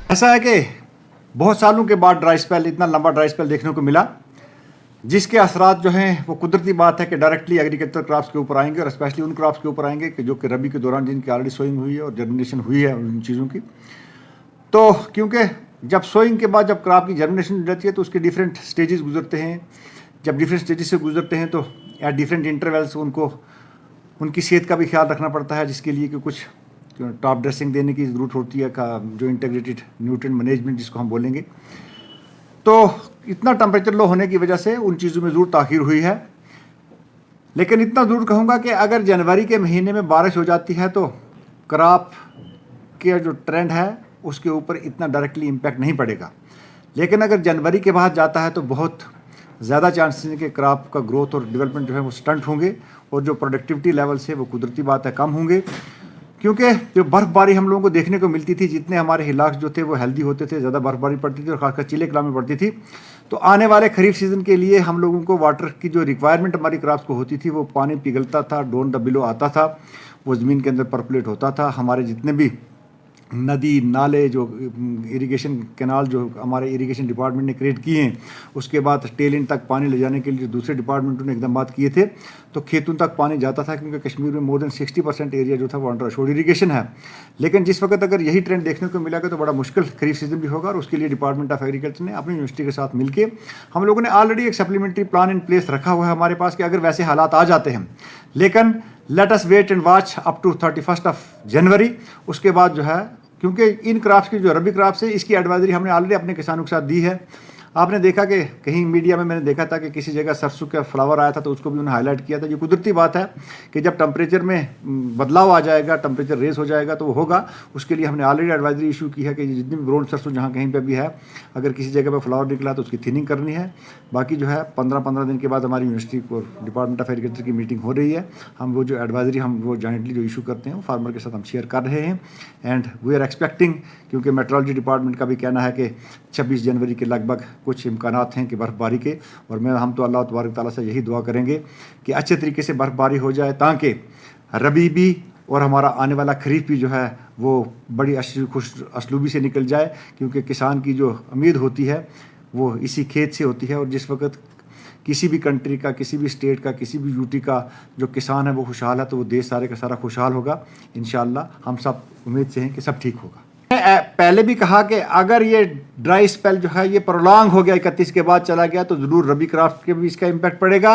ऐसा है कि बहुत सालों के बाद ड्राई स्पेल, इतना लंबा ड्राई स्पेल देखने को मिला, जिसके असरात जो हैं वो कुदरती बात है कि डायरेक्टली एग्रीकल्चर क्रॉप्स के ऊपर आएंगे और स्पेशली उन क्रॉप्स के ऊपर आएंगे कि जो कि रबी के दौरान जिनकी ऑलरेडी सोइंग हुई है और जर्मिनेशन हुई है उन चीज़ों की। तो क्योंकि जब सोइंग के बाद जब क्रॉप की जर्मिनेशन रहती है तो उसके डिफरेंट स्टेजेस गुजरते हैं। जब डिफरेंट स्टेजेस से गुजरते हैं तो एट डिफरेंट इंटरवल्स उनको उनकी सेहत का भी ख्याल रखना पड़ता है, जिसके लिए कि कुछ टॉप ड्रेसिंग देने की ज़रूरत होती है, का जो इंटीग्रेटेड न्यूट्रिएंट मैनेजमेंट जिसको हम बोलेंगे। तो इतना टेम्परेचर लो होने की वजह से उन चीज़ों में ज़रूर ताख़ीर हुई है। लेकिन इतना ज़रूर कहूँगा कि अगर जनवरी के महीने में बारिश हो जाती है तो क्रॉप के जो ट्रेंड है उसके ऊपर इतना डायरेक्टली इम्पैक्ट नहीं पड़ेगा। लेकिन अगर जनवरी के बाद जाता है तो बहुत ज़्यादा चांसेस हैं कि क्रॉप का ग्रोथ और डेवलपमेंट जो है वो स्टंट होंगे और जो प्रोडक्टिविटी लेवल्स है वो कुदरती बात है कम होंगे। क्योंकि जो बर्फ़बारी हम लोगों को देखने को मिलती थी, जितने हमारे इलाके जो थे वो हेल्दी होते थे, ज़्यादा बर्फ़बारी पड़ती थी और खासकर चिले कला में पड़ती थी, तो आने वाले खरीफ सीज़न के लिए हम लोगों को वाटर की जो रिक्वायरमेंट हमारी क्रॉप्स को होती थी वो पानी पिघलता था, डोन द बिलो आता था, वो ज़मीन के अंदर परकुलेट होता था। हमारे जितने भी नदी नाले जो इरिगेशन कैनाल जो हमारे इरिगेशन डिपार्टमेंट ने क्रिएट किए हैं, उसके बाद टेल एंड तक पानी ले जाने के लिए दूसरे डिपार्टमेंटों ने एकदम बात किए थे, तो खेतों तक पानी जाता था। क्योंकि कश्मीर में मोर देन 60% एरिया जो था वो अंडर अशोर्ड इरिगेशन है। लेकिन जिस वक्त अगर यही ट्रेंड देखने को मिलेगा तो बड़ा मुश्किल खरीफ सीजन भी होगा और उसके लिए डिपार्टमेंट ऑफ एग्रीकल्चर ने अपनी यूनिवर्सिटी के साथ मिलकर हम लोगों ने ऑलरेडी एक सप्लीमेंट्री प्लान इन प्लेस रखा हुआ है हमारे पास कि अगर वैसे हालात आ जाते हैं। लेकिन let us wait and watch up to 31 January. उसके बाद जो है, क्योंकि इन क्रॉप्स की जो रबी क्रॉप्स है इसकी एडवाइजरी हमने ऑलरेडी अपने किसानों के साथ दी है। आपने देखा कि कहीं मीडिया में मैंने देखा था कि किसी जगह सरसों का फ्लावर आया था तो उसको भी उन्होंने हाईलाइट किया था। ये कुदरती बात है कि जब टेम्परेचर में बदलाव आ जाएगा, टेम्परेचर रेस हो जाएगा तो वो होगा। उसके लिए हमने ऑलरेडी एडवाइजरी इशू की है कि जितनी भी ब्राउन सरसों जहाँ कहीं पर भी है, अगर किसी जगह पर फ्लावर निकला तो उसकी थिनिंग करनी है। बाकी जो है 15-15 दिन के बाद हमारी यूनिवर्सिटी और डिपार्टमेंट ऑफ एग्रीकल्चर की मीटिंग हो रही है। हम वो जो एडवाइजरी हम वो जॉइंटली जो इशू करते हैं वो फार्मर के साथ हम शेयर कर रहे हैं। एंड वी आर एक्सपेक्टिंग, क्योंकि मेट्रोलॉजी डिपार्टमेंट का भी कहना है कि 26 जनवरी के लगभग कुछ इम्कानात हैं कि बर्फ़बारी के, और मैं तो अल्लाह तबारक ताला से यही दुआ करेंगे कि अच्छे तरीके से बर्फ़बारी हो जाए ताकि रबी भी और हमारा आने वाला खरीफ भी जो है वो बड़ी खुश असलूबी से निकल जाए। क्योंकि किसान की जो उम्मीद होती है वो इसी खेत से होती है, और जिस वक्त किसी भी कंट्री का, किसी भी स्टेट का, किसी भी यूटी का जो किसान है वो खुशहाल है तो वो देश सारे का सारा खुशहाल होगा इंशाअल्लाह। हम सब उम्मीद से हैं कि सब ठीक होगा। पहले भी कहा कि अगर ये ड्राई स्पेल जो है ये प्रोलॉन्ग हो गया, 31 के बाद चला गया, तो ज़रूर रबी क्रॉप के भी इसका इम्पैक्ट पड़ेगा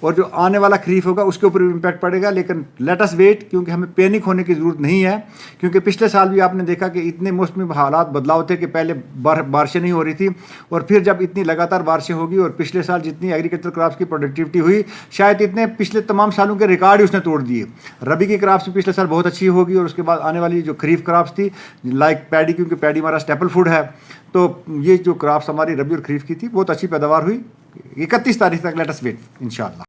और जो आने वाला खरीफ होगा उसके ऊपर भी इम्पैक्ट पड़ेगा। लेकिन लेट अस वेट, क्योंकि हमें पैनिक होने की ज़रूरत नहीं है। क्योंकि पिछले साल भी आपने देखा कि इतने मौसमी हालात बदलाव थे कि पहले बारिशें नहीं हो रही थी और फिर जब इतनी लगातार बारिशें होगी, और पिछले साल जितनी एग्रीकल्चर क्रॉप्स की प्रोडक्टिविटी हुई शायद इतने पिछले तमाम सालों के रिकॉर्ड ही उसने तोड़ दिए। रबी की क्रॉप्स भी पिछले साल बहुत अच्छी होगी और उसके बाद आने वाली जो खरीफ क्रॉप्स थी लाइक पैडी, क्योंकि पैडी हमारा स्टेपल फूड है, तो ये जो क्रॉप्स हमारी रबी और खरीफ की थी बहुत अच्छी पैदावार हुई। 31 तारीख तक लेट अस वेट इंशाअल्लाह।